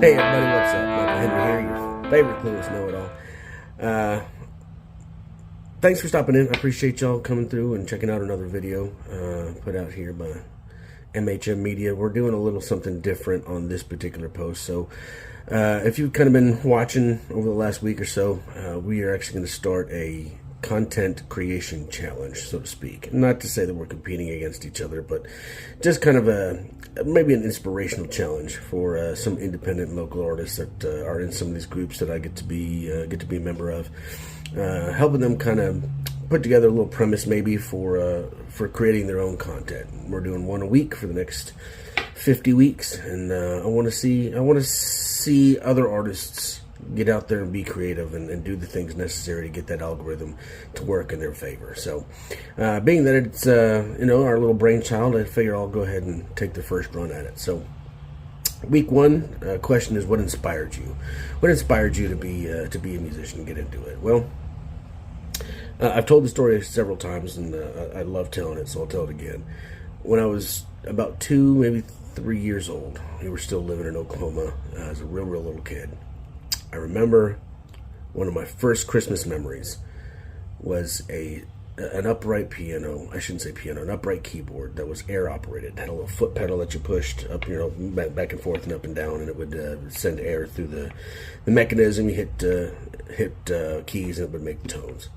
Hey everybody, what's up? Michael Henry here, your favorite clueless know-it-all. Thanks for stopping in. I appreciate y'all coming through and checking out another video put out here by MHM Media. We're doing a little something different on this particular post. So if you've kind of been watching over the last week or so, we are actually going to start a content creation challenge, so to speak. Not to say that we're competing against each other, but just kind of maybe an inspirational challenge for some independent local artists that are in some of these groups that I get to be a member of, helping them kind of put together a little premise maybe for creating their own content. We're doing one a week for the next 50 weeks, and I want to see other artists get out there and be creative and do the things necessary to get that algorithm to work in their favor. So being that it's our little brainchild, I figure I'll go ahead and take the first run at it. So week one question is, what inspired you? What inspired you to be a musician and get into it? Well, I've told the story several times, and I love telling it, so I'll tell it again. When I was about 2, maybe 3 years old, we were still living in Oklahoma as a real little kid. I remember one of my first Christmas memories was an upright piano. I shouldn't say piano, an upright keyboard that was air operated. It had a little foot pedal that you pushed up, back and forth and up and down, and it would send air through the mechanism. You hit keys and it would make tones.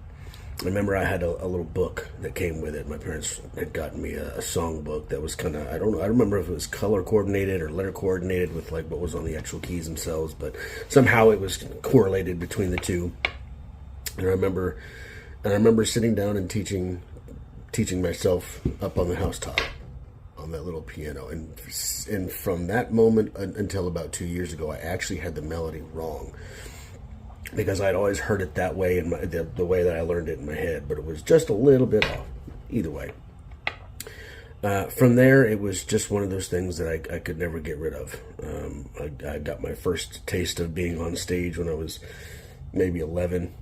I remember I had a little book that came with it. My parents had gotten me a song book that was kind of, I don't remember if it was color coordinated or letter coordinated with like what was on the actual keys themselves, but somehow it was correlated between the two. And I rember sitting down and teaching myself up on the housetop on that little piano. And from that moment until about 2 years ago, I actually had the melody wrong, because I'd always heard it that way in the way that I learned it in my head, but it was just a little bit off. Either way. From there, it was just one of those things that I could never get rid of. I got my first taste of being on stage when I was maybe 11.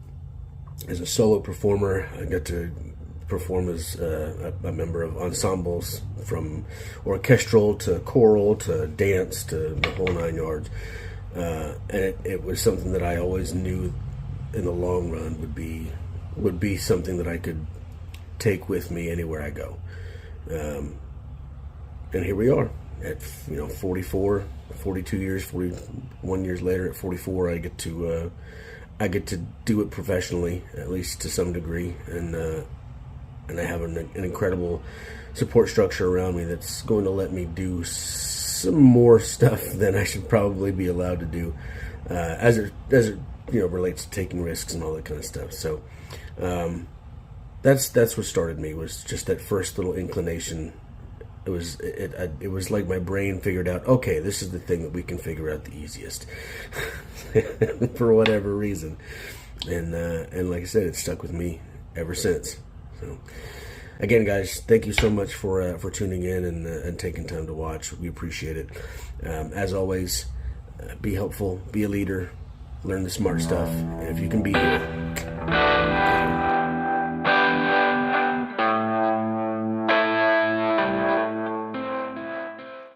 As a solo performer, I got to perform as a member of ensembles, from orchestral to choral to dance to the whole 9 yards. And it was something that I always knew in the long run would be something that I could take with me anywhere I go. And here we are at 44, 42 years, 41 years later. At 44, I get to do it professionally, at least to some degree, and I have an incredible support structure around me that's going to let me do some more stuff than I should probably be allowed to do, as it relates to taking risks and all that kind of stuff. So that's what started me, was just that first little inclination. It was like my brain figured out, okay, this is the thing that we can figure out the easiest for whatever reason, and like I said, it's stuck with me ever since. So again, guys, thank you so much for tuning in and taking time to watch. We appreciate it. As always, be helpful, be a leader, learn the smart stuff, and if you can be here,